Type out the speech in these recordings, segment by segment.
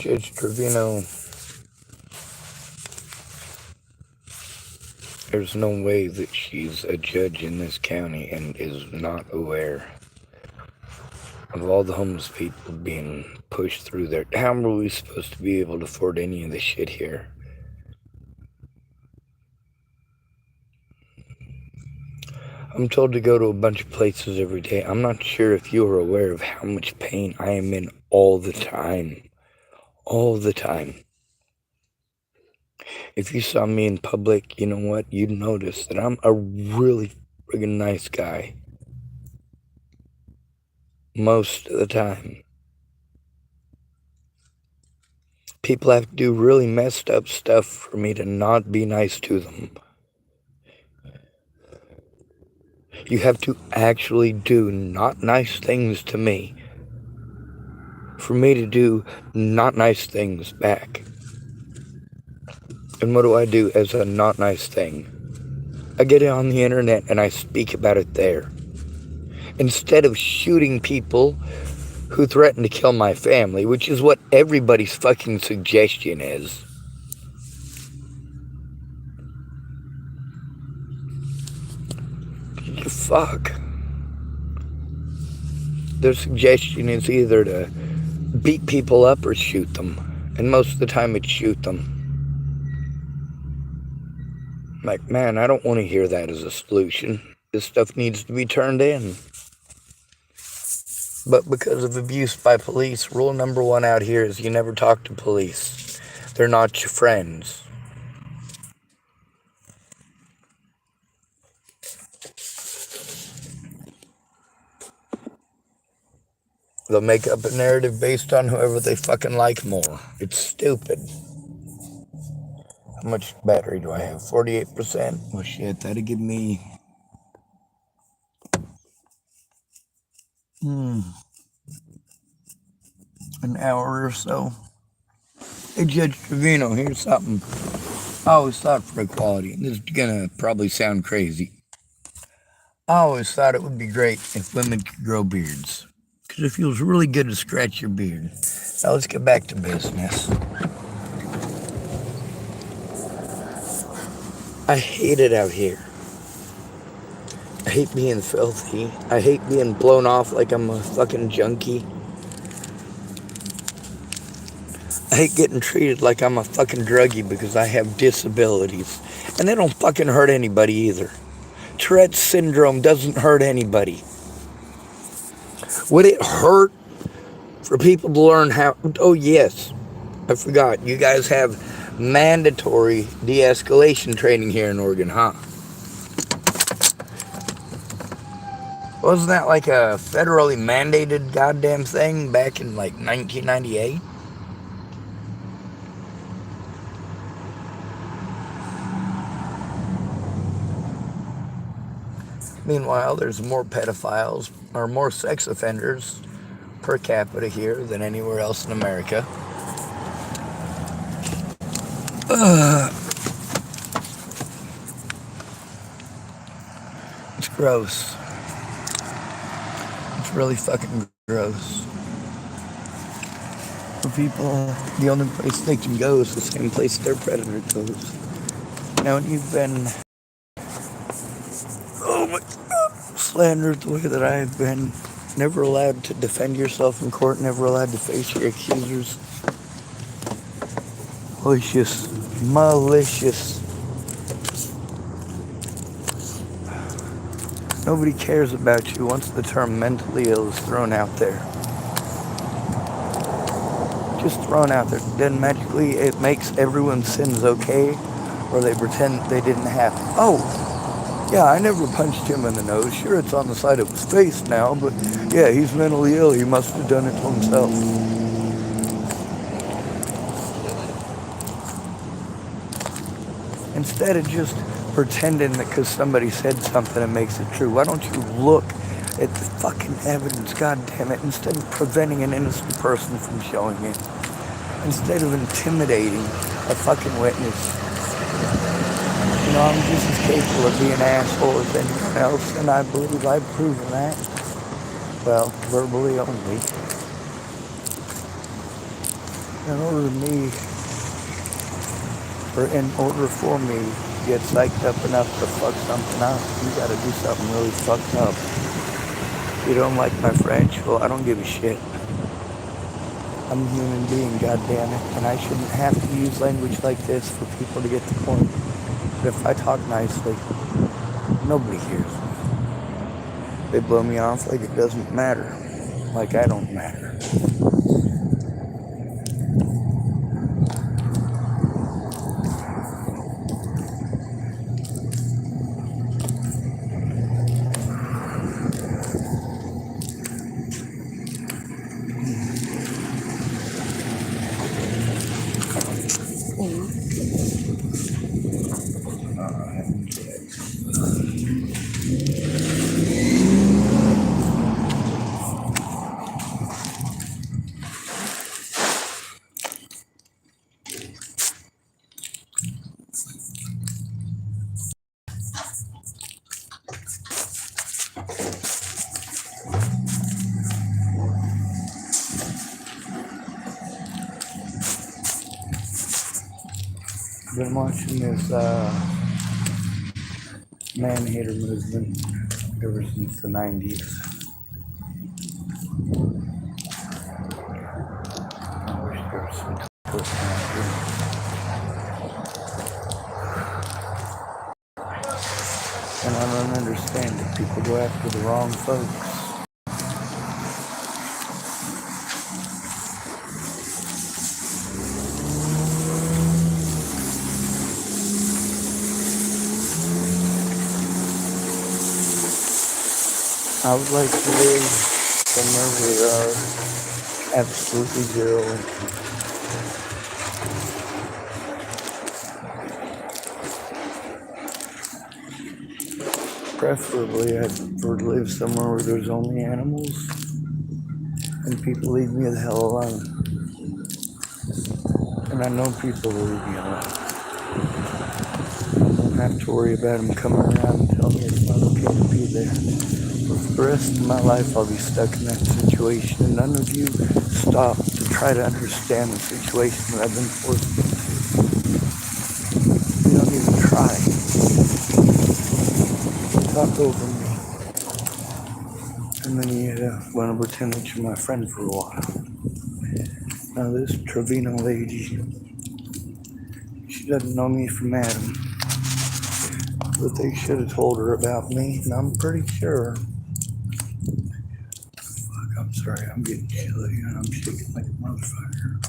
Judge Trevino, there's no way that she's a judge in this county and is not aware of all the homeless people being pushed through there. How are we supposed to be able to afford any of this shit here? I'm told to go to a bunch of places every day. I'm not sure if you are aware of how much pain I am in all the time. All the time. If you saw me in public, you know what? You'd notice that I'm a really friggin' nice guy. Most of the time. People have to do really messed up stuff for me to not be nice to them. You have to actually do not nice things to me for me to do not nice things back. And what do I do as a not nice thing? I get it on the internet and I speak about it there. Instead of shooting people who threaten to kill my family, which is what everybody's fucking suggestion is. Fuck. Their suggestion is either to beat people up or shoot them. And most of the time it's shoot them. Like, man, I don't want to hear that as a solution. This stuff needs to be turned in. But because of abuse by police, rule number one out here is you never talk to police. They're not your friends. They'll make up a narrative based on whoever they fucking like more. It's stupid. How much battery do I have? 48%? Well, shit, that'd give me... an hour or so. Hey, Judge Trevino, here's something. I always thought for equality, and this is gonna probably sound crazy. I always thought it would be great if women could grow beards. Because it feels really good to scratch your beard. Now let's get back to business. I hate it out here. I hate being filthy. I hate being blown off like I'm a fucking junkie. I hate getting treated like I'm a fucking druggie because I have disabilities. And they don't fucking hurt anybody either. Tourette's syndrome doesn't hurt anybody. Would it hurt for people to learn how... Oh, yes. I forgot. You guys have mandatory de-escalation training here in Oregon, huh? Wasn't that like a federally mandated goddamn thing back in like 1998? Meanwhile, there's more pedophiles or more sex offenders per capita here than anywhere else in America. It's gross. It's really fucking gross. For people, the only place they can go is the same place their predator goes. Now, when you've been slandered the way that I have been, never allowed to defend yourself in court, never allowed to face your accusers. Malicious. Nobody cares about you once the term mentally ill is thrown out there. Just thrown out there. Then magically it makes everyone's sins okay, or they pretend they didn't happen. Oh! Yeah, I never punched him in the nose. Sure, it's on the side of his face now, but yeah, he's mentally ill. He must have done it to himself. Instead of just pretending that because somebody said something it makes it true, why don't you look It's fucking evidence, goddamn it. Instead of preventing an innocent person from showing it, instead of intimidating a fucking witness, I'm just as capable of being an asshole as anyone else, and I believe I've proven that. Well, verbally only. In order for me to get psyched up enough to fuck something up, you gotta do something really fucked up. You don't like my French? Well, I don't give a shit. I'm a human being, goddammit, and I shouldn't have to use language like this for people to get the point. But if I talk nicely, nobody hears me. They blow me off like it doesn't matter, like I don't matter. Been watching this man-hater movement ever since the 90s. I wish there was some twist around here. And I don't understand if people go after the wrong folks. I would like to live somewhere where there are absolutely zero. Preferably, I'd prefer to live somewhere where there's only animals and people leave me the hell alone. And I know people will leave me alone. I don't have to worry about them coming around and telling me it's not okay to be there. For the rest of my life, I'll be stuck in that situation, and none of you stop to try to understand the situation that I've been forced into. You don't even try. Talk over me. And then you want to pretend that you're my friend for a while. Now this Trevino lady, she doesn't know me from Adam. But they should have told her about me, and I'm pretty sure. Fuck, I'm sorry, I'm getting chilly and I'm shaking like a motherfucker.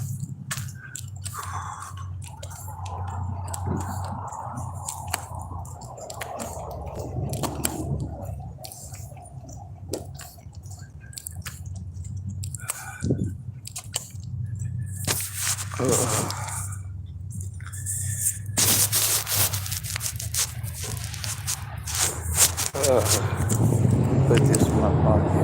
Put this in my pocket.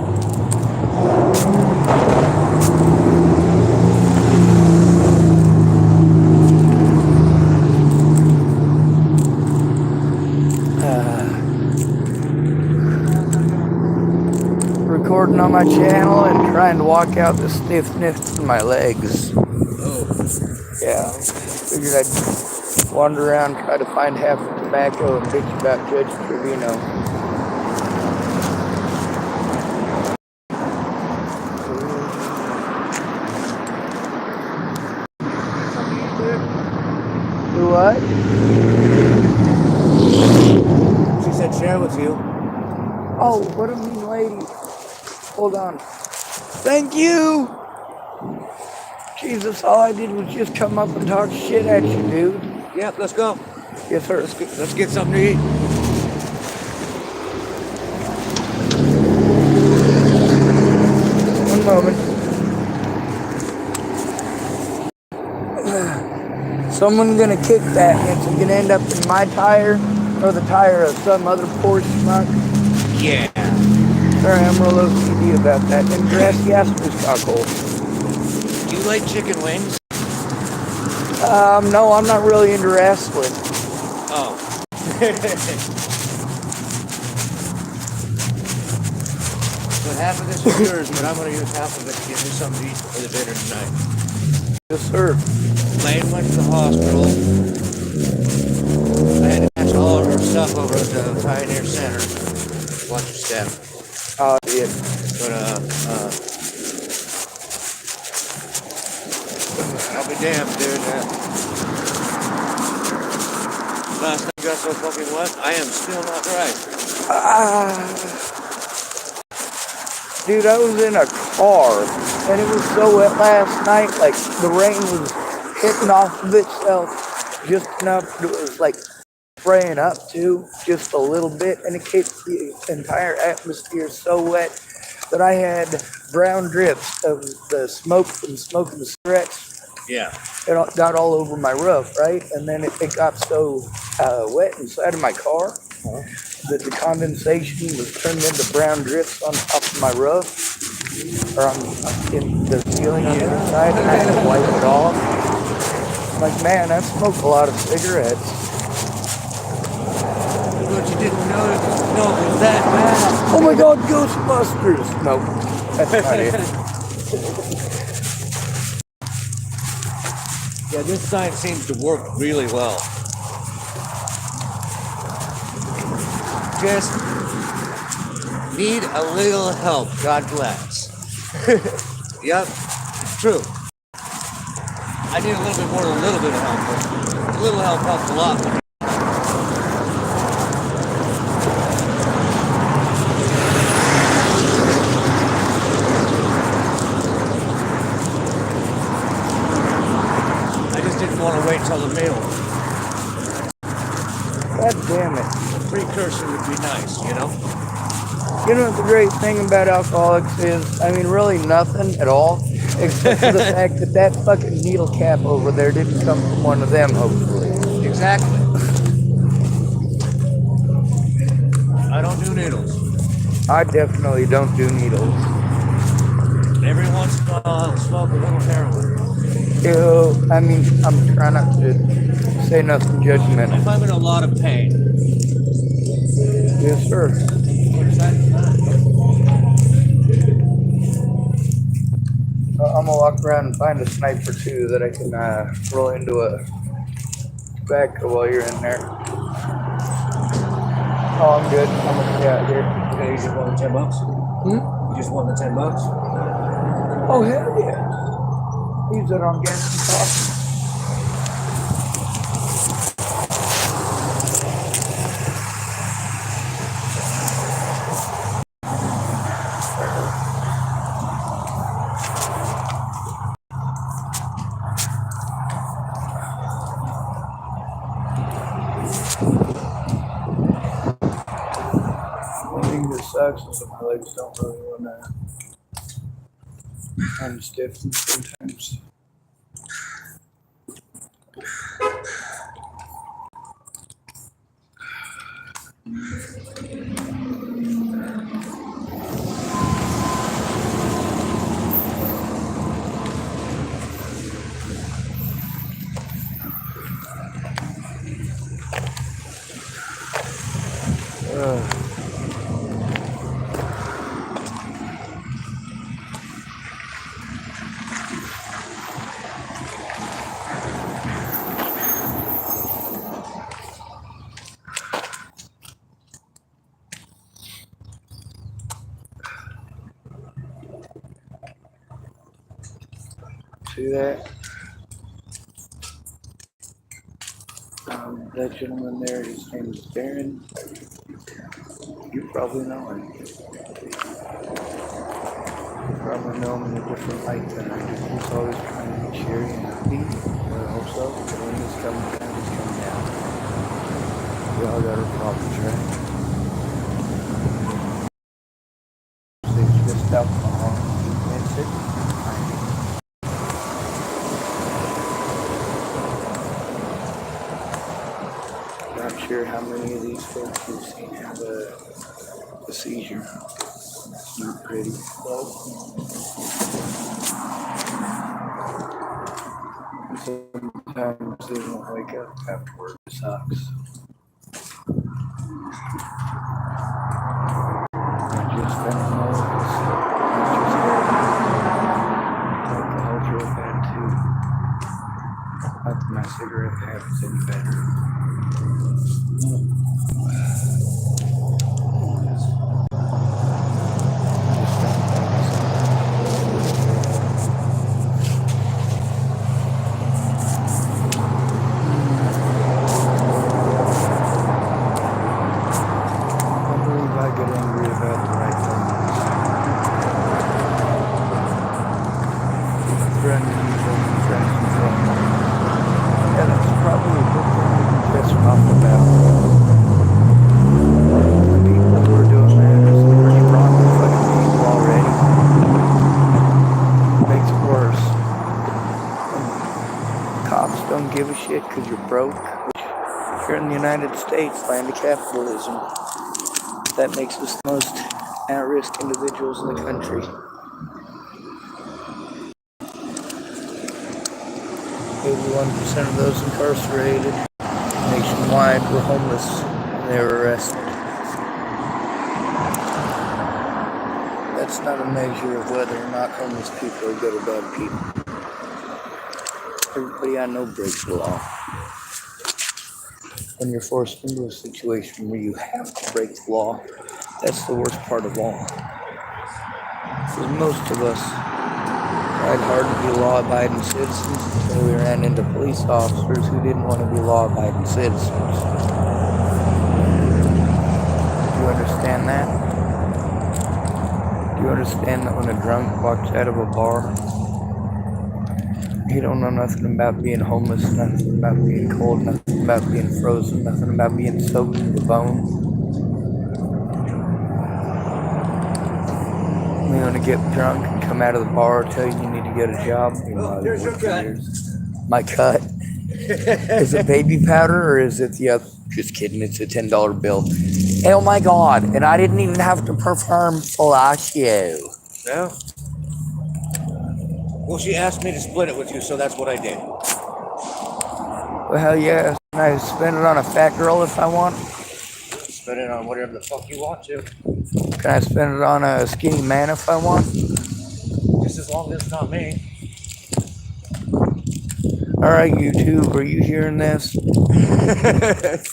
Recording on my channel and trying to walk out the stiffness in my legs. Oh. Yeah. Figured I'd wander around, try to find half the tobacco and bitch about Judge Trevino. Do what? She said share with you. Oh, what a mean lady. Hold on. Thank you! Jesus, all I did was just come up and talk shit at you, dude. Yeah, let's go. Yes, sir. Let's get something to eat. One moment. Someone's gonna kick that and it's gonna end up in my tire or the tire of some other poor schmuck. Yeah. Sorry, I'm real OCD about that. And grassy Asper's cockhole. Do you like chicken wings? No, I'm not really into wrestling. Oh. So half of this is yours, but I'm going to use half of it to give me something to eat for the dinner tonight. Yes, sir. Lane went to the hospital. I had to catch all of her stuff over at the Pioneer Center. Watch your step. Oh, yeah. But, I'll be damned, dude. Last night got so fucking wet, I am still not dry. Dude, I was in a car, and it was so wet last night, like, the rain was hitting off of itself just enough. It was, like, spraying up, too, just a little bit, and it kept the entire atmosphere so wet that I had brown drips of the smoke from smoking the cigarettes. Yeah. It got all over my roof, right? And then it got so wet inside of my car that the condensation was turned into brown drips on top of my roof, or in the ceiling on the other side, and I had to wipe it off. I'm like, man, I smoked a lot of cigarettes. But you didn't know it was that bad. Oh my God, Ghostbusters! Nope, that's not it. Yeah, this sign seems to work really well. Just need a little help, God bless. Yep, it's true. I need a little bit more than a little bit of help, but a little help helps a lot. I just didn't want to wait till the meal. God damn it. A precursor would be nice, you know? You know what the great thing about alcoholics is? I mean, really nothing at all, except for the fact that that fucking needle cap over there didn't come from one of them, hopefully. Exactly. I don't do needles. I definitely don't do needles. Every once in a while, I'll smoke a little heroin. Ew, I mean, I'm trying not to say nothing judgmental. If I'm in a lot of pain. Yes, sir. I'm gonna walk around and find a sniper too that I can roll into a tobacco while you're in there. Oh, I'm good. I'm gonna get out here. Okay, you just won the $10? Hmm? You just won the $10? Oh, hell yeah. Use it on gas and coffee. One thing that sucks is that my legs don't really want to. I'm stiff sometimes. See that? That gentleman there, his name is Darren. You probably know him. You probably know him in a different light than I do. He's always trying to be cheery and happy. Well, I hope so. But when he's coming down, he's coming down. We all got our problems, right? It's just alcohol. That's it. Not sure how many of these folks you've seen have a seizure. Not pretty. Sometimes they don't wake up afterward. It sucks. I just don't know. Alcohol's real bad too. Not that my cigarette habit's any better. Give a shit because you're broke. You're in the United States, land of capitalism. That makes us the most at-risk individuals in the country. 81% of those incarcerated nationwide were homeless when they were arrested. That's not a measure of whether or not homeless people are good or bad people. Everybody I know breaks the law. When you're forced into a situation where you have to break the law, that's the worst part of all. Because most of us tried hard to be law-abiding citizens until we ran into police officers who didn't want to be law-abiding citizens. Do you understand that? Do you understand that when a drunk walks out of a bar, he don't know nothing about being homeless, nothing about being cold, nothing about being frozen, nothing about being soaked to the bone. You want to get drunk and come out of the bar and tell you need to get a job? Here's your cut. My cut? Is it baby powder or is it the other? Just kidding, it's a $10 bill. Oh my God, and I didn't even have to perform fellatio. No? Well, she asked me to split it with you, so that's what I did. Well, hell yeah. Can I spend it on a fat girl if I want? Spend it on whatever the fuck you want to. Can I spend it on a skinny man if I want? Just as long as it's not me. Alright, YouTube, are you hearing this?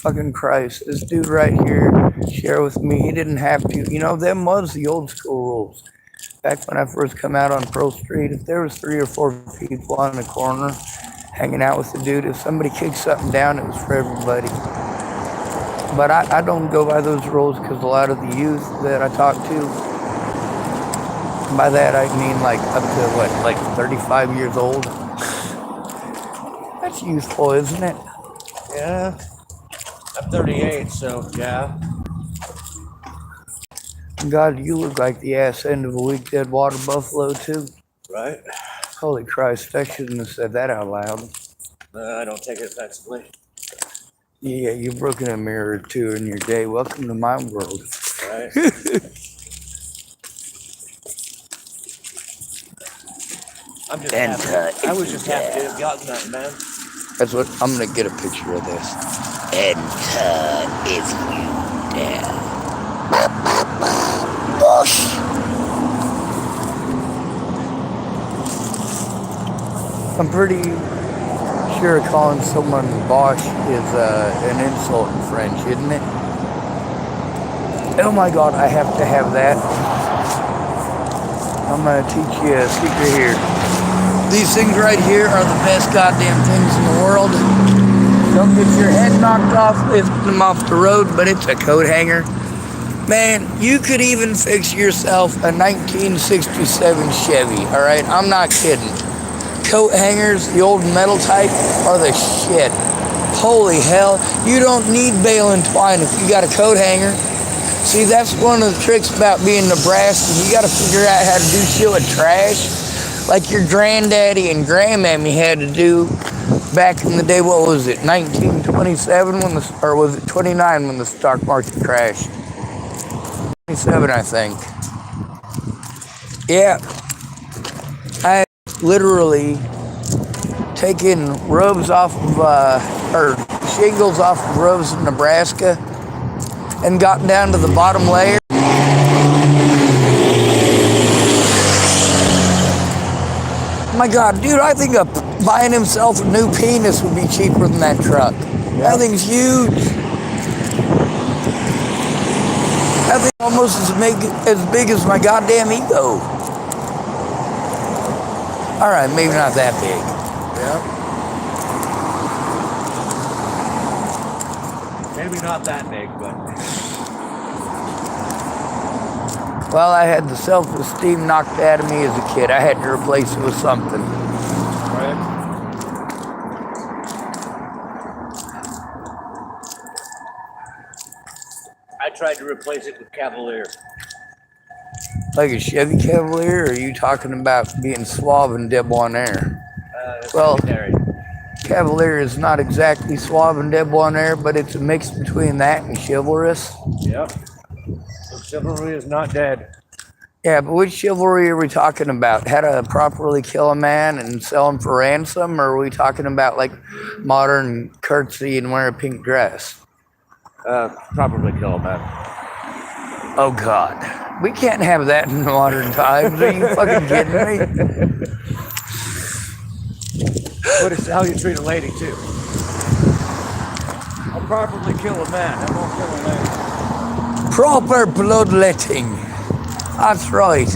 Fucking Christ. This dude right here, share with me, he didn't have to. You know, them was the old school rules. Back when I first come out on Pearl Street, if there was 3 or 4 people on the corner hanging out with the dude, if somebody kicked something down, it was for everybody. But I don't go by those rules because a lot of the youth that I talk to, by that I mean like up to what, like 35 years old? That's youthful, isn't it? Yeah. I'm 38, so yeah. God, you look like the ass end of a weak dead water buffalo too. Right? Holy Christ, I shouldn't have said that out loud. I don't take it offensively. Yeah, you've broken a mirror or two in your day. Welcome to my world. Right? I'm just happy. I was just happy to have gotten that, man. That's what I'm gonna get a picture of this. Enter if you dare. Bush. I'm pretty sure calling someone Bosch is an insult in French, isn't it? Oh my God, I have to have that. I'm gonna teach you a secret here. These things right here are the best goddamn things in the world. Don't get your head knocked off lifting them off the road, but it's a coat hanger. Man, you could even fix yourself a 1967 Chevy, alright? I'm not kidding. Coat hangers, the old metal type, are the shit. Holy hell, you don't need bale and twine if you got a coat hanger. See, that's one of the tricks about being Nebraska. You gotta figure out how to do shit with trash. Like your granddaddy and grandmammy had to do back in the day. What was it, 1927 or was it 29 when the stock market crashed? 27, I think. Yeah, I literally taken roofs off of, or shingles off of roofs in Nebraska and gotten down to the bottom layer. My God, dude, I think buying himself a new penis would be cheaper than that truck. That thing's huge. That thing's almost as big as my goddamn ego. All right, maybe not that big. Yeah. Maybe not that big, but. Well, I had the self-esteem knocked out of me as a kid. I had to replace it with something. Right. I tried to replace it with Cavalier. Like a Chevy Cavalier, or are you talking about being suave and debonair? Well, Secondary. Cavalier is not exactly suave and debonair, but it's a mix between that and chivalrous. Yep. So chivalry is not dead. Yeah, but which chivalry are we talking about? How to properly kill a man and sell him for ransom? Or are we talking about like modern curtsy and wear a pink dress? Properly kill a man. Oh, God. We can't have that in modern times. Are you fucking kidding me? But it's how you treat a lady, too. I'll properly kill a man. I won't kill a lady. Proper bloodletting. That's right.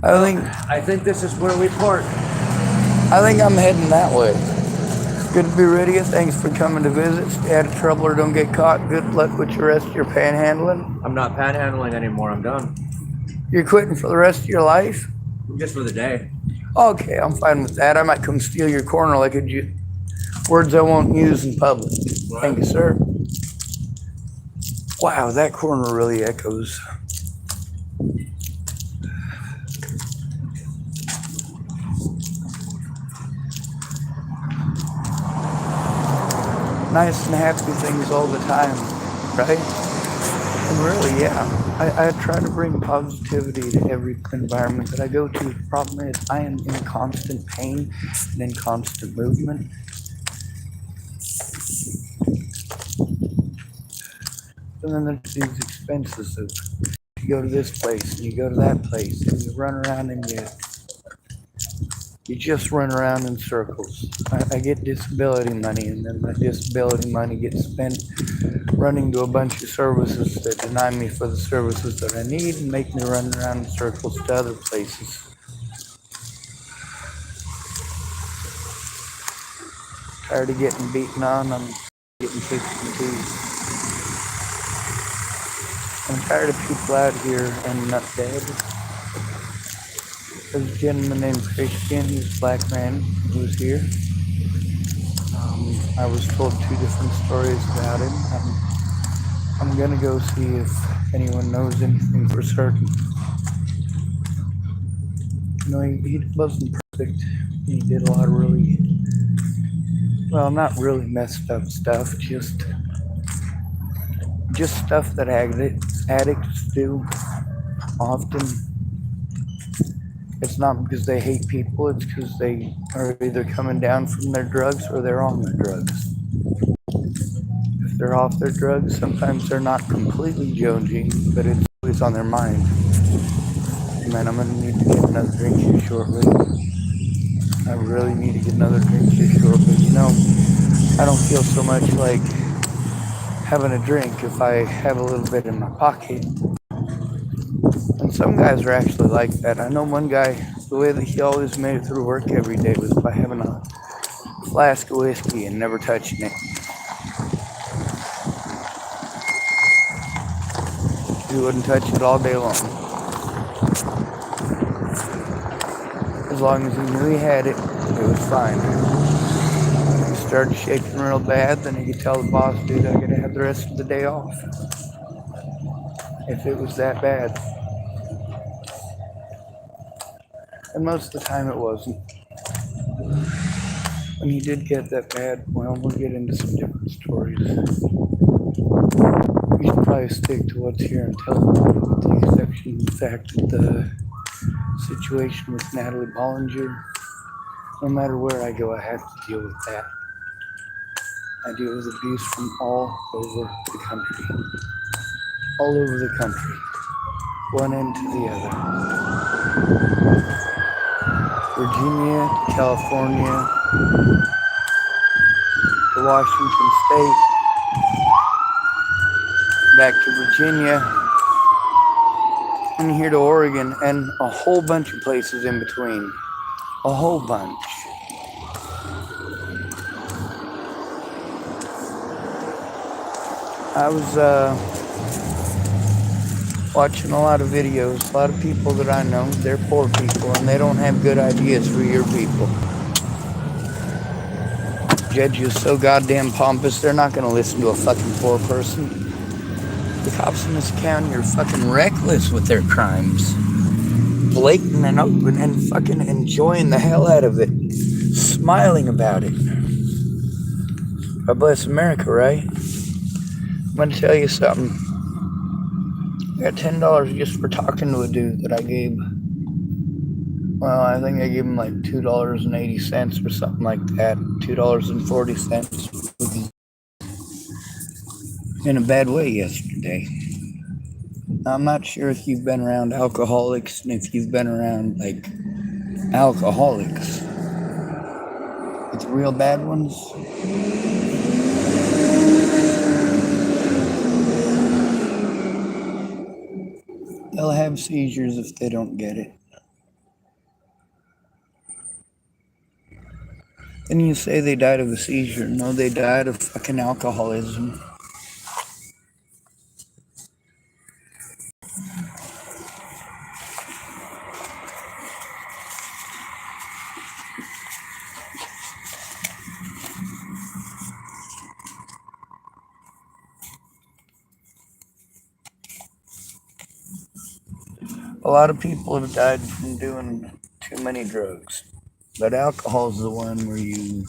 I think this is where we part. I think I'm heading that way. Good to be with you. Thanks for coming to visit. Stay out of trouble or don't get caught. Good luck with the rest of your panhandling. I'm not panhandling anymore. I'm done. You're quitting for the rest of your life? Just for the day. Okay, I'm fine with that. I might come steal your corner like words I won't use in public. Right. Thank you, sir. Wow, that corner really echoes. Nice and happy things all the time, right? And really, yeah, I try to bring positivity to every environment that I go to. The problem is I am in constant pain and in constant movement. And then there's these expenses of you go to this place and you go to that place and you run around and you just run around in circles. I get disability money, and then my disability money gets spent running to a bunch of services that deny me for the services that I need and make me run around in circles to other places. Tired of getting beaten on, I'm getting kicked in the teeth. I'm tired of people out here ending up dead. There's a gentleman named Christian, he's a black man who was here. I was told 2 different stories about him. I'm gonna go see if anyone knows anything for certain. You know, he wasn't perfect. He did a lot of really, well, not really messed up stuff, just stuff that addicts do often. It's not because they hate people, it's because they are either coming down from their drugs or they're on their drugs. If they're off their drugs, sometimes they're not completely jonesing, but it's always on their mind. Man, I'm gonna need to get another drink here shortly. I really need to get another drink here shortly. You know, I don't feel so much like having a drink if I have a little bit in my pocket. And some guys are actually like that. I know one guy, the way that he always made it through work every day was by having a flask of whiskey and never touching it. He wouldn't touch it all day long. As long as he knew he had it, it was fine. If he started shaking real bad, then he could tell the boss, dude, I gotta have the rest of the day off. If it was that bad. And most of the time it wasn't. When he did get that bad, well, we'll get into some different stories. You should probably stick to what's here in Tillamook, with the exception of the fact that the situation with Natalie Bollinger, no matter where I go, I have to deal with that. I deal with abuse from all over the country. All over the country. One end to the other. Virginia to California to Washington State, back to Virginia, and here to Oregon, and a whole bunch of places in between. A whole bunch. I was watching a lot of videos. A lot of people that I know, they're poor people, and they don't have good ideas for your people. Judge is so goddamn pompous, they're not going to listen to a fucking poor person. The cops in this county are fucking reckless with their crimes. Blatant and open and fucking enjoying the hell out of it. Smiling about it. God bless America, right? I'm going to tell you something. I got $10 just for talking to a dude that I gave. Well, I think I gave him like $2.80 or something like that. $2.40 in a bad way yesterday. I'm not sure if you've been around alcoholics and if you've been around like alcoholics. It's real bad ones. They'll have seizures if they don't get it. Then you say they died of a seizure. No, they died of fucking alcoholism. A lot of people have died from doing too many drugs. But alcohol is the one where you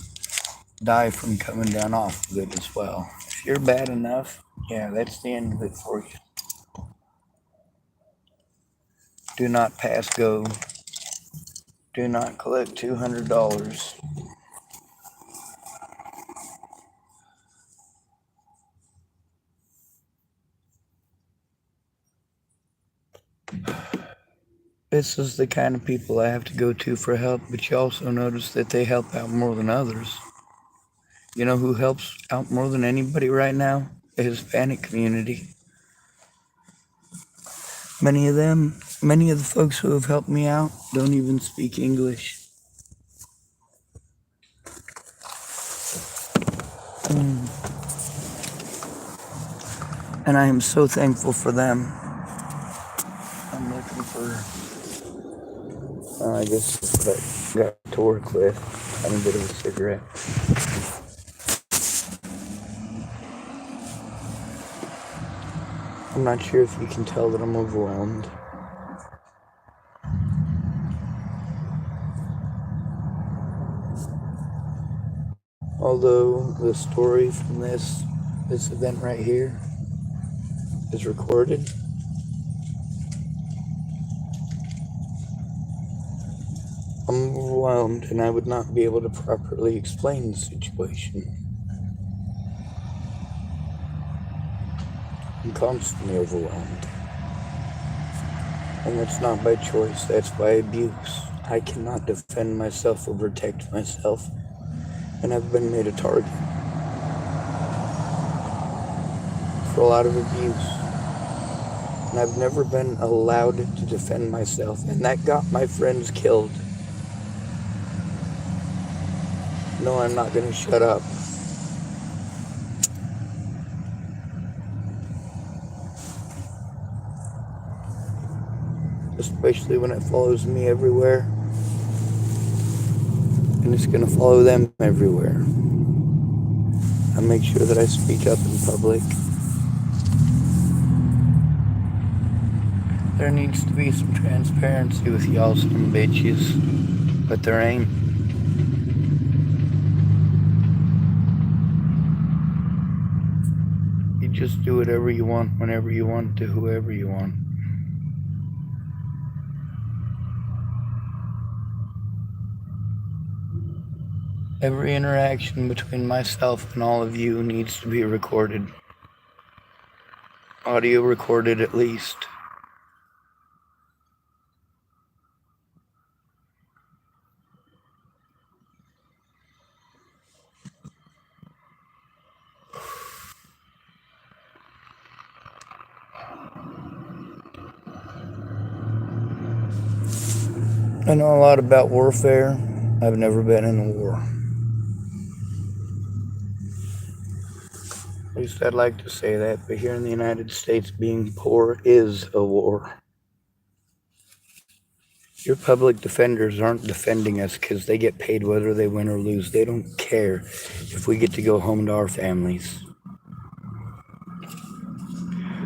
die from coming down off of it as well. If you're bad enough, yeah, that's the end of it for you. Do not pass go. Do not collect $200. This is the kind of people I have to go to for help, but you also notice that they help out more than others. You know who helps out more than anybody right now? The Hispanic community. Many of the folks who have helped me out don't even speak English. And I am so thankful for them. I'm looking for, I guess that's what I got to work with. I'm a bit of a cigarette. I'm not sure if you can tell that I'm overwhelmed. Although the story from this event right here is recorded, I'm overwhelmed and I would not be able to properly explain the situation. I'm constantly overwhelmed. And that's not by choice, that's by abuse. I cannot defend myself or protect myself, and I've been made a target for a lot of abuse. And I've never been allowed to defend myself, and that got my friends killed. No, I'm not going to shut up. Especially when it follows me everywhere. And it's going to follow them everywhere. I make sure that I speak up in public. There needs to be some transparency with y'all some bitches. But there ain't. You Just do whatever you want, whenever you want, to whoever you want. Every interaction between myself and all of you needs to be recorded. Audio recorded at least. I know a lot about warfare. I've never been in a war. At least I'd like to say that, but here in the United States, being poor is a war. Your public defenders aren't defending us because they get paid whether they win or lose. They don't care if we get to go home to our families.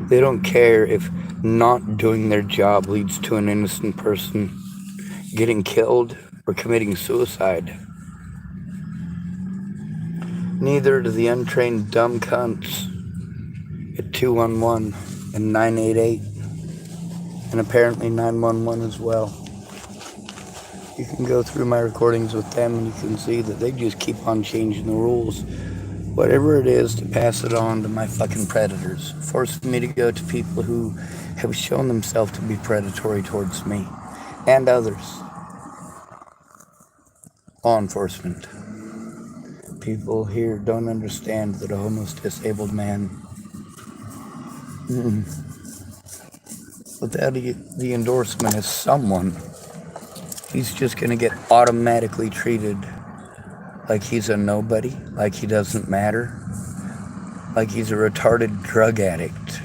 They don't care if not doing their job leads to an innocent person getting killed or committing suicide. Neither do the untrained dumb cunts at 211 and 988 and apparently 911 as well. You can go through my recordings with them and you can see that they just keep on changing the rules. Whatever it is to pass it on to my fucking predators. Forcing me to go to people who have shown themselves to be predatory towards me and others. Law enforcement. People here don't understand that a homeless disabled man without the endorsement as someone, he's just going to get automatically treated like he's a nobody, like he doesn't matter, like he's a retarded drug addict.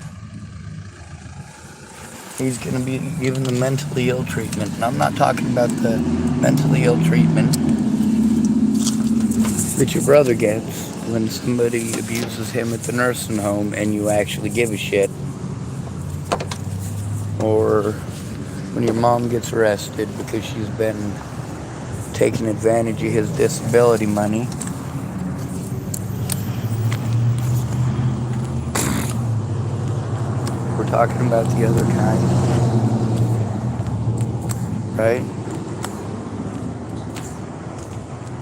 He's going to be given the mentally ill treatment. And I'm not talking about the mentally ill treatment that your brother gets when somebody abuses him at the nursing home and you actually give a shit. Or when your mom gets arrested because she's been taking advantage of his disability money. We're talking about the other kind, right?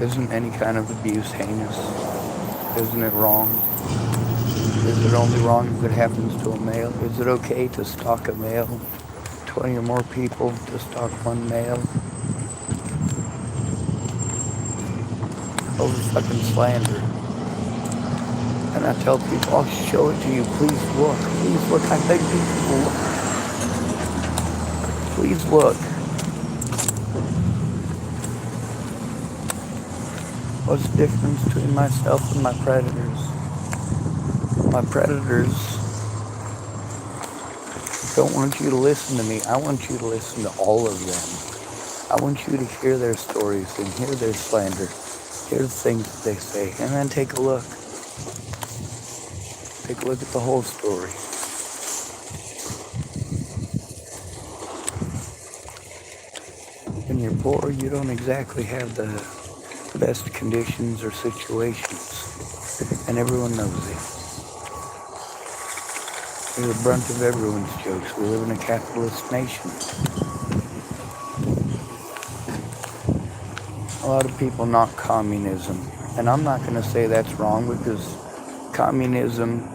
Isn't any kind of abuse heinous? Isn't it wrong? Is it only wrong if it happens to a male? Is it okay to stalk a male? 20 or more people to stalk one male? Over fucking slander. And I tell people, I'll show it to you. Please look. Please look. I beg you to look. Please look. What's the difference between myself and my predators? My predators don't want you to listen to me. I want you to listen to all of them. I want you to hear their stories and hear their slander. Hear the things that they say. And then take a look. Take a look at the whole story. When you're poor, you don't exactly have the best conditions or situations. And everyone knows it. You're the brunt of everyone's jokes. We live in a capitalist nation. A lot of people knock communism. And I'm not going to say that's wrong because communism,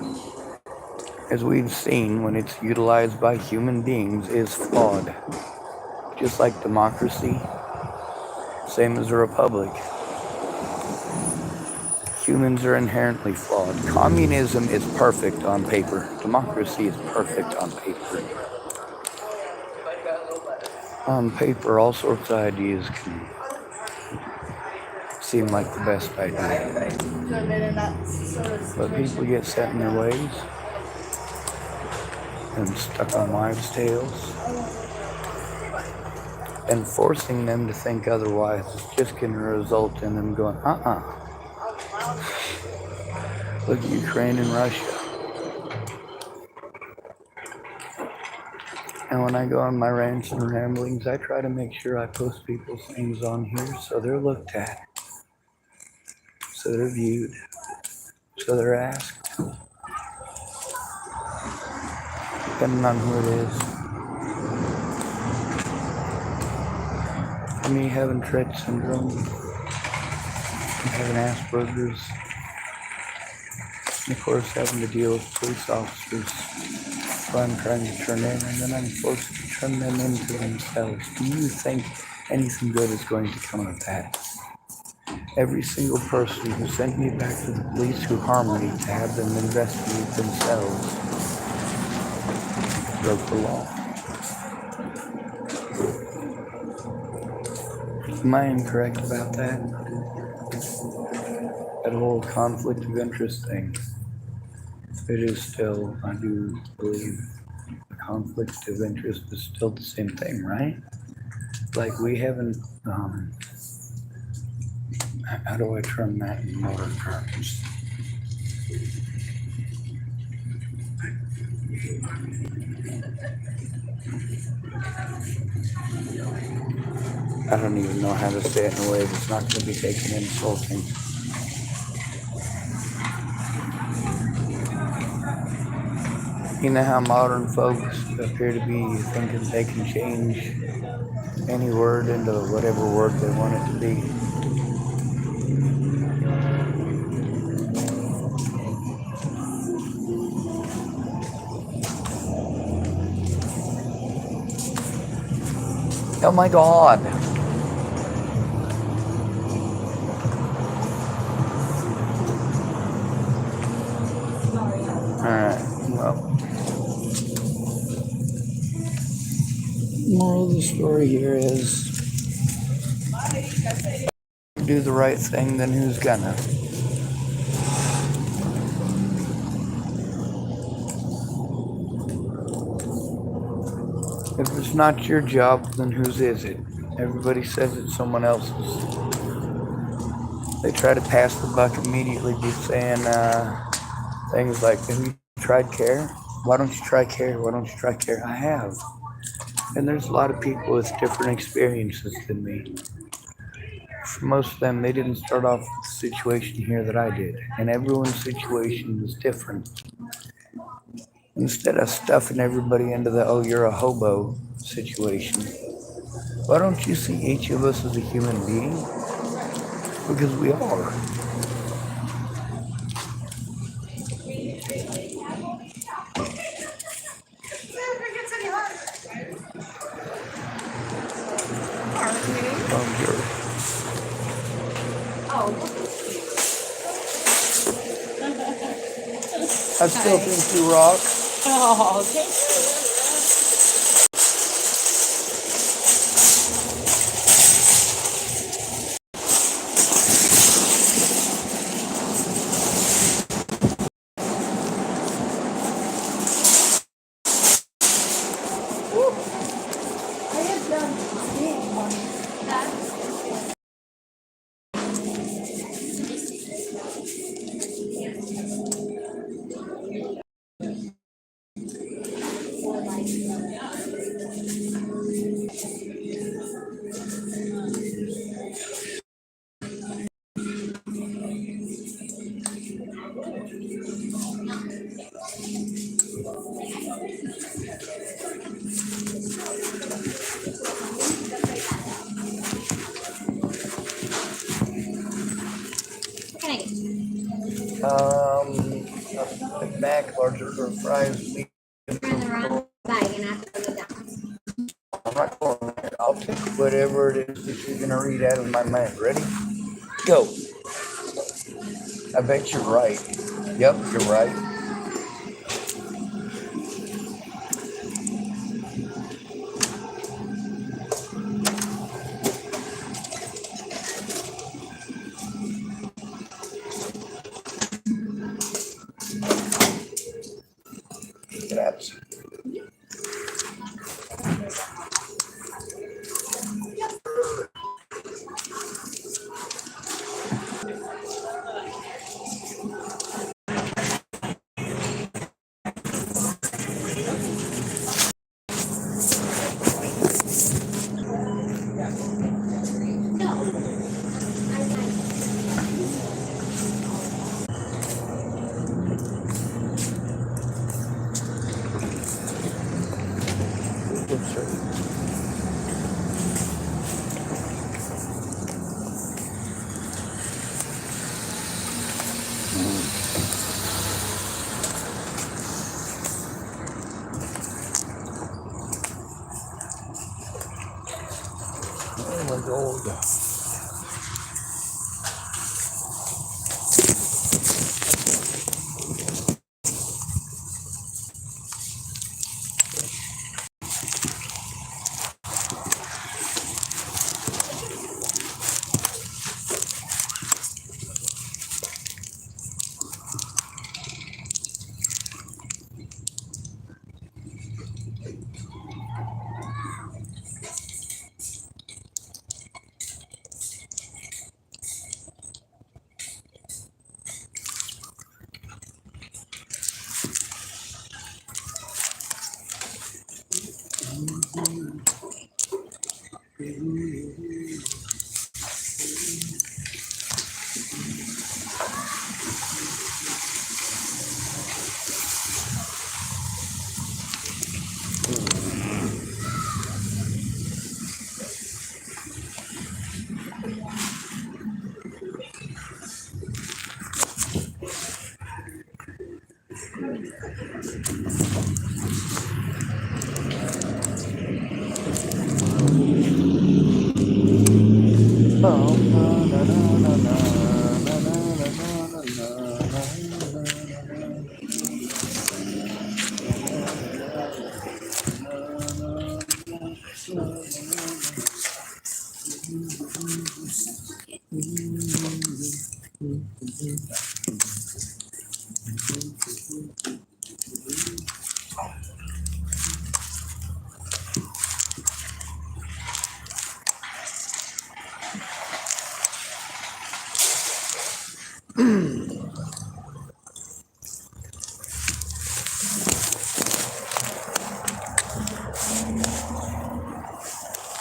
as we've seen when it's utilized by human beings, is flawed. Just like democracy, same as a republic. Humans are inherently flawed. Communism is perfect on paper. Democracy is perfect on paper. On paper, all sorts of ideas can seem like the best idea. But people get set in their ways and stuck on wives' tails. And forcing them to think otherwise is just going to result in them going, Look at Ukraine and Russia. And when I go on my rants and ramblings, I try to make sure I post people's things on here so they're looked at, so they're viewed, so they're asked. depending on who it is. For me, having Tourette syndrome, having Asperger's, and of course having to deal with police officers who I'm trying to turn in, and then I'm forced to turn them into themselves. Do you think anything good is going to come of that? Every single person who sent me back to the police who harmed me to have them investigate themselves broke the law. Am I incorrect about that? That whole conflict of interest thing. It is still, I do believe, a conflict of interest is still the same thing, right? Like we haven't, how do I term that in modern terms? I don't even know how to say it in a way that's not going to be taken insulting. You know how modern folks appear to be thinking they can change any word into whatever word they want it to be. Oh my God. Alright, well, moral of the story here is do the right thing, then who's gonna? If it's not your job, then whose is it? Everybody says it's someone else's. They try to pass the buck immediately by saying things like, have you tried care? Why don't you try care? Why don't you try care? I have. And there's a lot of people with different experiences than me. For most of them, they didn't start off with the situation here that I did. And everyone's situation is different. Instead of stuffing everybody into the, oh, you're a hobo situation, why don't you see each of us as a human being? Because we are. I still think you rock. Oh, okay. I have done big one. A Big Mac, larger for fries. Turn the wrong bag and I have to go down. I'm not going there. I'll take whatever it is that you're gonna read out of my mind. Ready? Go. I bet you're right. Yep, you're right. That's Oh my God.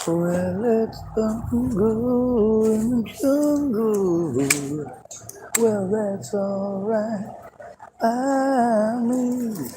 Well, it's jungle in the jungle. Well, that's alright. I mean,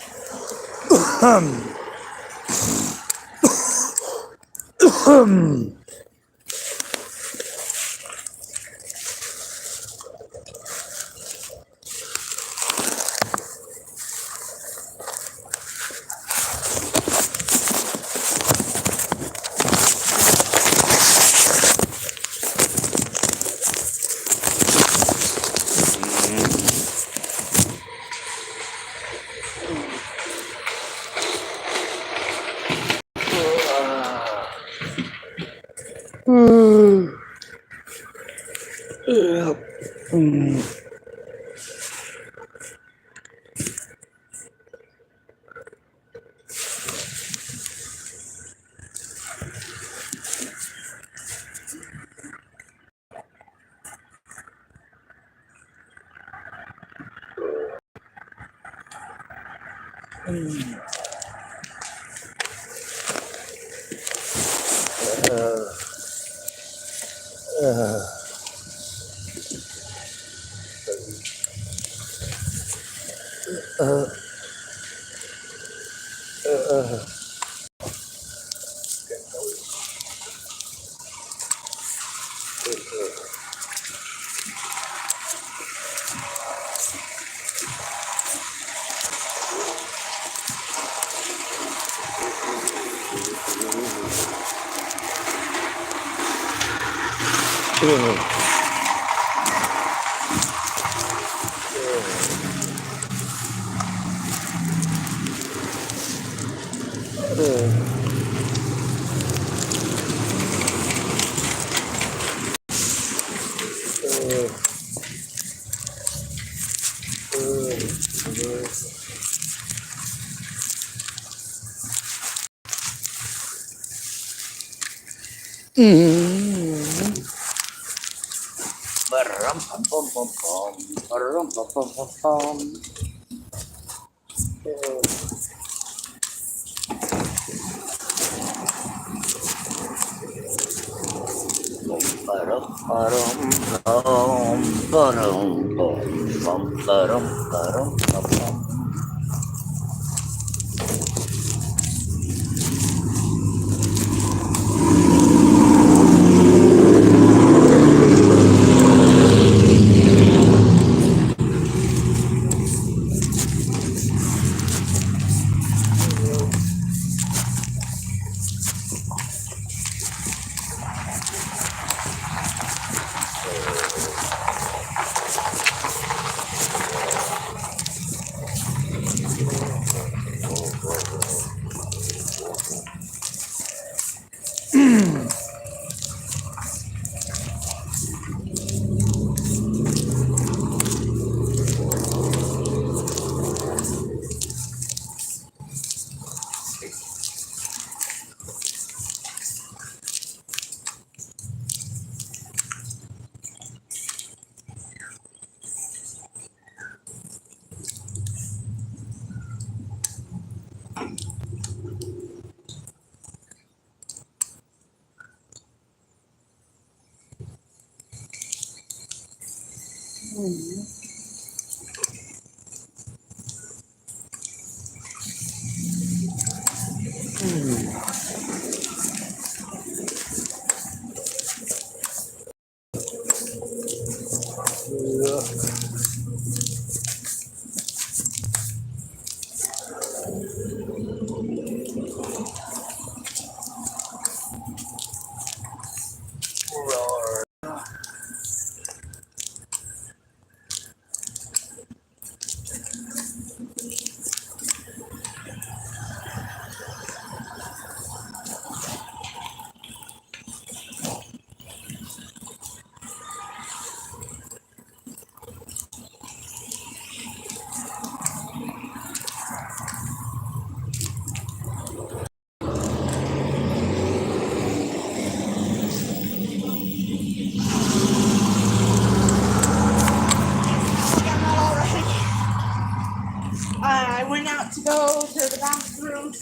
I went out to go to the bathroom.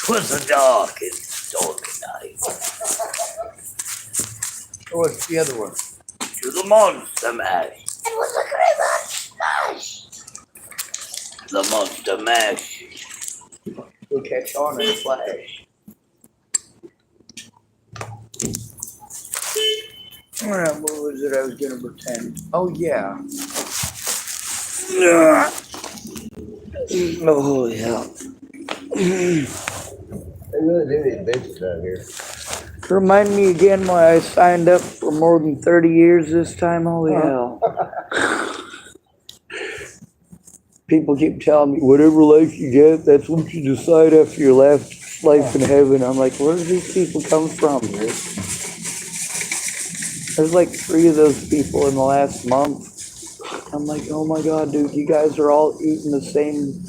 Twas a dark and stormy night. What's the other one? To the monster mash. It was a Christmas smash. The monster mash will catch on in a flash. Alright, what was it I was gonna pretend? Oh yeah. Oh, holy hell. They really do these bitches out here. Remind me again why I signed up for more than 30 years this time. Holy hell. People keep telling me, whatever life you get, that's what you decide after your last life in heaven. I'm like, where do these people come from? There's like 3 of those people in the last month. I'm like, oh my God, dude, you guys are all eating the same.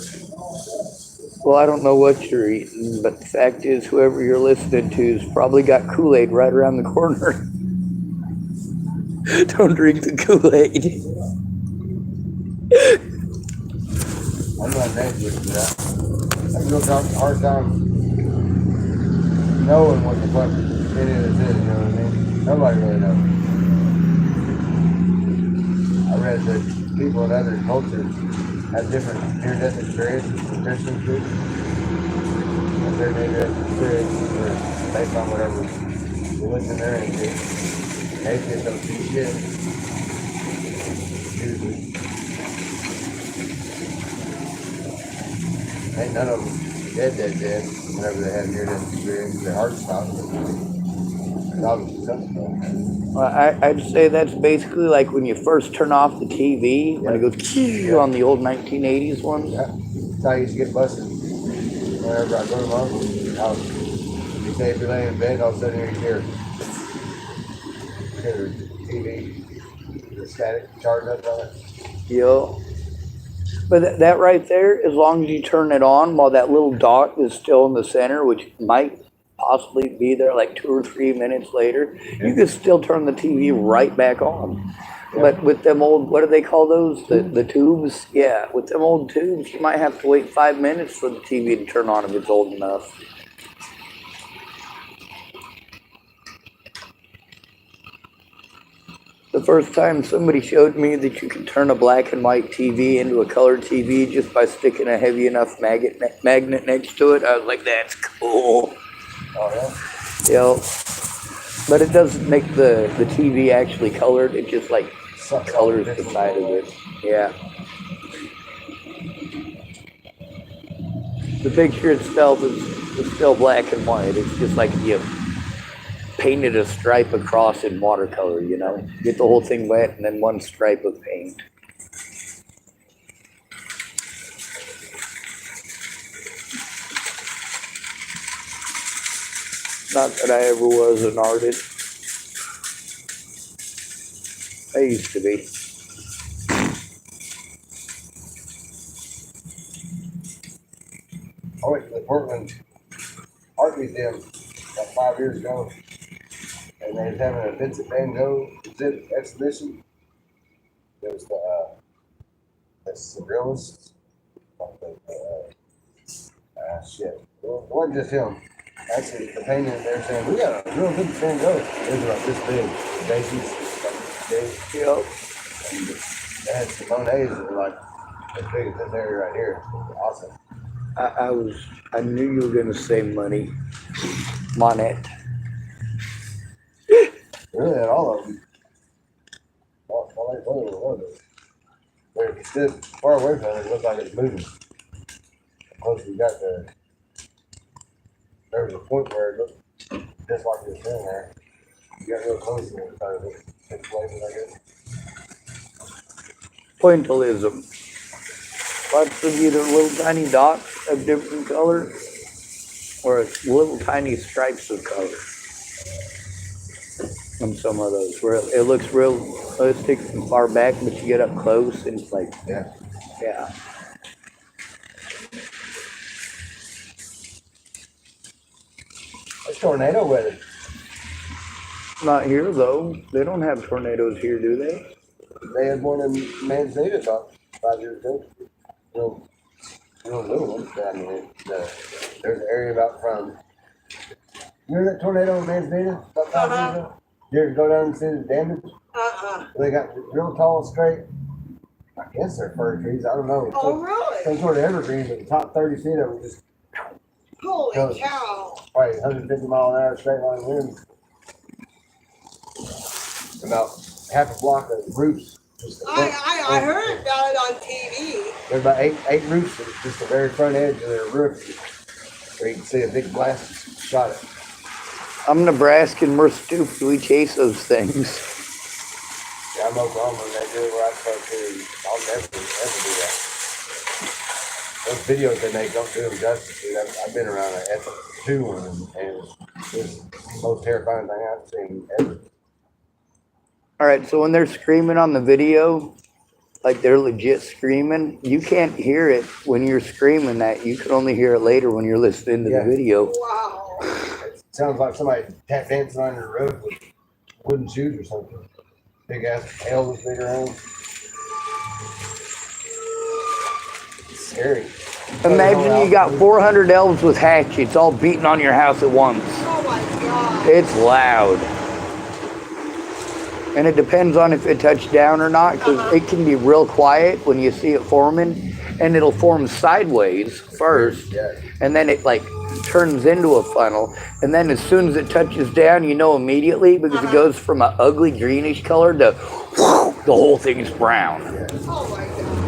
Well, I don't know what you're eating, but the fact is, whoever you're listening to has probably got Kool-Aid right around the corner. Don't drink the Kool-Aid. I'm not dangerous for that. I have a hard time knowing what the fuck any of this is, you know what I mean? Nobody really knows. I read that people in other cultures have different near-death experiences from Christians do. And their near-death experiences are based on whatever religion they're into. Atheists don't see shit. Usually. Ain't none of them dead. Whenever they have near-death experience, their heart stops. I'd say that's basically like when you first turn off the TV, when it goes on the old 1980s ones. Yeah, that's how I used to get busted. Whenever I go to mom, you say if you lay in bed, all of a sudden you hear the TV, the static charge up on it. Yeah. But that right there, as long as you turn it on while that little dot is still in the center, which might possibly be there like 2 or 3 minutes later, you can still turn the TV right back on. Yeah. But with them old, what do they call those? The tubes? Yeah, with them old tubes, you might have to wait 5 minutes for the TV to turn on if it's old enough. The first time somebody showed me that you can turn a black and white TV into a color TV just by sticking a heavy enough magnet next to it, I was like, that's cool. Oh, yeah? Yeah. But it doesn't make the TV actually colored. It just like colors the side of it. Yeah. The picture itself is still black and white. It's just like you painted a stripe across in watercolor, you know? Get the whole thing wet and then one stripe of paint. Not that I ever was an artist. I used to be. I went to the Portland Art Museum about 5 years ago, and they was having a Vincent Van Gogh exhibition. There was the surrealists. Shit. Well, it wasn't just him. Actually, the painting, they were saying, we got a real Vincent Van Gogh. It was about this big. The daisies, like big. Yep. And they had some Monets that were like as big as this area right here. Awesome. I knew you were gonna say money. Monet. Really had all of them. But if you stood far away from it, it looked like it was moving. Close we got there. There was a point where it looked just like it was sitting there. You got real close and it started pixelated, I guess. Pointillism. Lots of either little tiny dots of different colors or little tiny stripes of color. On some of those where it looks realistic from far back, but you get up close and it's like, yeah. It's tornado weather. Not here though. They don't have tornadoes here, do they? They had one in Manzanita about 5 years ago. Real little one. I mean, there's an area about from. You remember that tornado in Manzanita about 5 years ago? You ever go down and see the damage? They got real tall, straight. I guess they're fir trees. I don't know. Oh, really? Some sort of evergreen, but the top 30 feet of them just. Holy cow. Probably 150 mile an hour straight line winds. About half a block of roofs. I heard about it on TV. There's about eight roofs, just the very front edge of their roof, where you can see a big blast shot it. I'm Nebraskan. We're stupid. We chase those things. Yeah, I'm Oklahoma, and they do it where I start to. I'll never do that. Those videos they make don't do them justice, dude. I've been around an F2 one, and it's the most terrifying thing I've seen ever. All right, so when they're screaming on the video, like they're legit screaming, you can't hear it when you're screaming that. You can only hear it later when you're listening to the video. Wow. It sounds like somebody tap dancing on the road with wooden shoes or something. Big ass Elvis big around. It's scary. Imagine you got 400 elves with hatchets all beating on your house at once. Oh my God. It's loud. And it depends on if it touched down or not, because it can be real quiet when you see it forming, and it'll form sideways first, and then it like turns into a funnel, and then as soon as it touches down, you know immediately, because it goes from an ugly greenish color to whoosh, the whole thing is brown. Oh my God.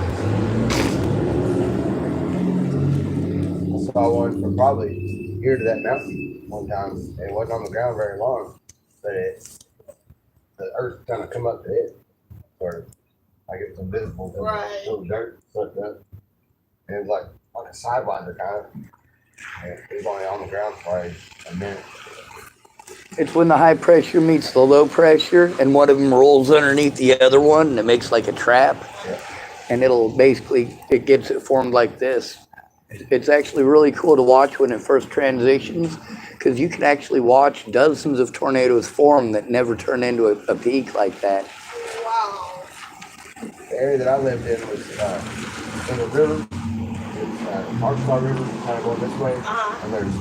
I saw one from probably here to that mountain one time. It wasn't on the ground very long. but the earth kind of come up to it, or like it's invisible, Right. little dirt sucked up, and it was like a sidewinder kind of. And it was only on the ground for like a minute. It's when the high pressure meets the low pressure, and one of them rolls underneath the other one, and it makes like a trap. Yeah. And it gets it formed like this. It's actually really cool to watch when it first transitions, because you can actually watch dozens of tornadoes form that never turn into a peak like that. Wow. The area that I lived in was in the river. It's Arkansas River, kind of going this way, and there's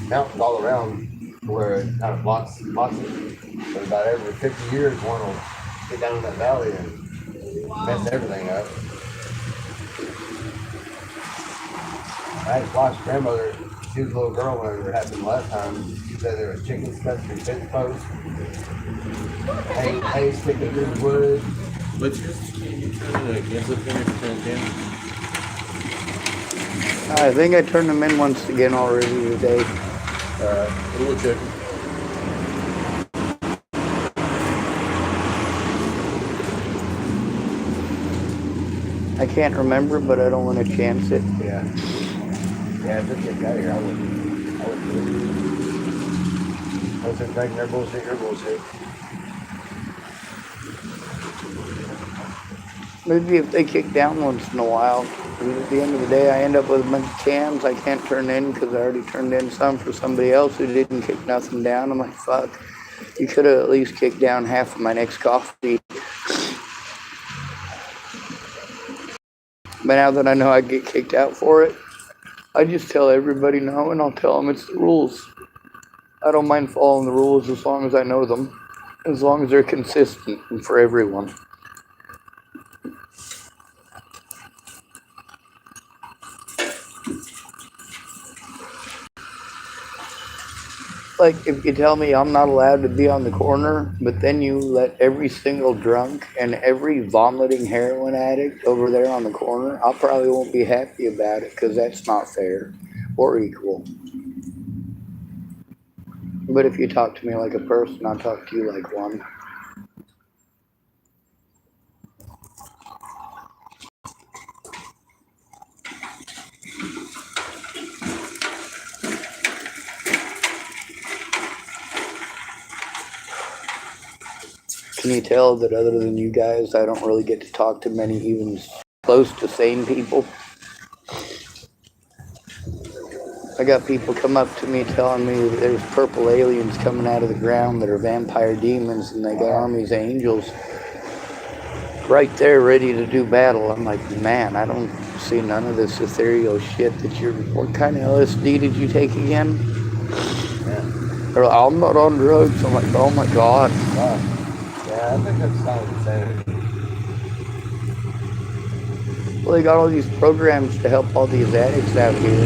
mountains all around where it kind of blocks it. But about every 50 years, one will get down in that valley and mess everything up. I had Floss's grandmother, she was a little girl when it happened last time. She said there was chickens stuck through fence posts, hay sticking through the wood. But you turn it against the finish, turn it down. I think I turned them in once again already today. We'll check. I can't remember, but I don't want to chance it. Yeah. Yeah, if this gets out of here, I wouldn't do it. I was just thinking their bullshit, your bullshit. Maybe if they kick down once in a while. At the end of the day, I end up with a bunch of cans I can't turn in because I already turned in some for somebody else who didn't kick nothing down. I'm like, fuck, you could have at least kicked down half of my next coffee. But now that I know I get kicked out for it, I just tell everybody no, and I'll tell them it's the rules. I don't mind following the rules as long as I know them, as long as they're consistent and for everyone. Like, if you tell me I'm not allowed to be on the corner, but then you let every single drunk and every vomiting heroin addict over there on the corner, I probably won't be happy about it because that's not fair or equal. But if you talk to me like a person, I'll talk to you like one. Can you tell that other than you guys, I don't really get to talk to many even close to sane people? I got people come up to me telling me that there's purple aliens coming out of the ground that are vampire demons, and they got armies of angels right there ready to do battle. I'm like, man, I don't see none of this ethereal shit that you're... What kind of LSD did you take again? They're like, I'm not on drugs. I'm like, oh my God. Yeah, I think that's kind of insanity. Well, they got all these programs to help all these addicts out here.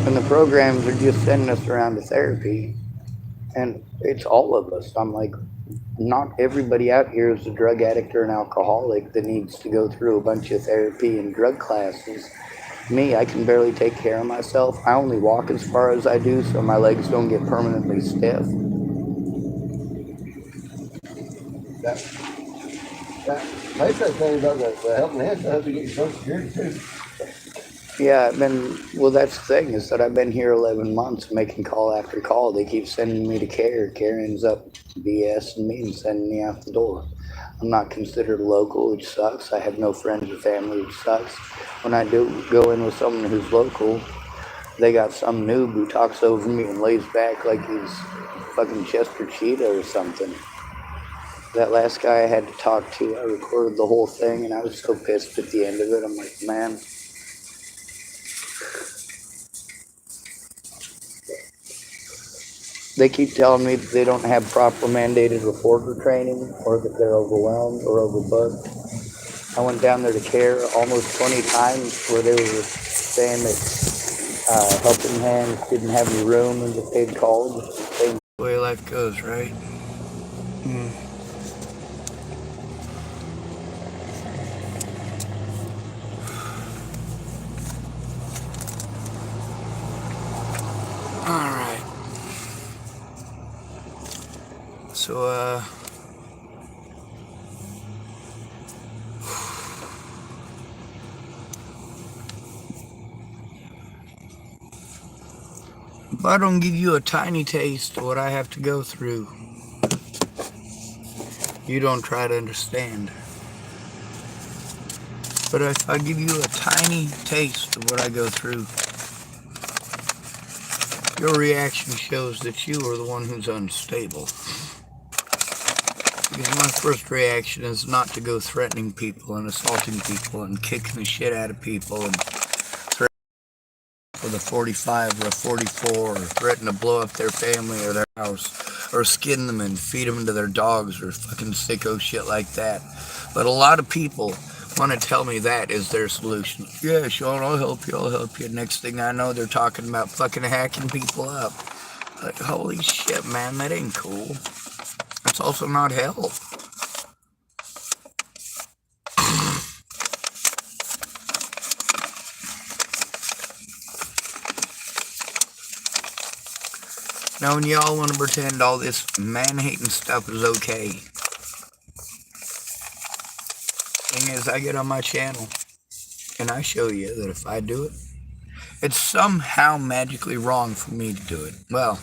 And the programs are just sending us around to therapy. And it's all of us. I'm like, not everybody out here is a drug addict or an alcoholic that needs to go through a bunch of therapy and drug classes. Me, I can barely take care of myself. I only walk as far as I do so my legs don't get permanently stiff. That place that thing about the helping hand stuff to get your social security too. Yeah, well, that's the thing, is that I've been here 11 months making call after call. They keep sending me to care. Care ends up BSing me and sending me out the door. I'm not considered local, which sucks. I have no friends or family, which sucks. When I do go in with someone who's local, they got some noob who talks over me and lays back like he's fucking Chester Cheetah or something. That last guy I had to talk to, I recorded the whole thing, and I was so pissed at the end of it. I'm like, man. They keep telling me that they don't have proper mandated reporter training, or that they're overwhelmed or overbooked. I went down there to care almost 20 times where they were saying that Helping Hands didn't have any room and that they'd called. The way life goes, right? All right. So, if I don't give you a tiny taste of what I have to go through, you don't try to understand. But if I give you a tiny taste of what I go through, your reaction shows that you are the one who's unstable. Because my first reaction is not to go threatening people and assaulting people and kicking the shit out of people and threatening with a 45 or a 44 or threatening to blow up their family or their house or skin them and feed them to their dogs or fucking sicko shit like that. But a lot of people want to tell me that is their solution. Yeah, Sean, I'll help you. Next thing I know, they're talking about fucking hacking people up. Like, holy shit, man, that ain't cool. That's also not help. Now, when y'all want to pretend all this man-hating stuff is okay, thing is, I get on my channel and I show you that if I do it, it's somehow magically wrong for me to do it. Well,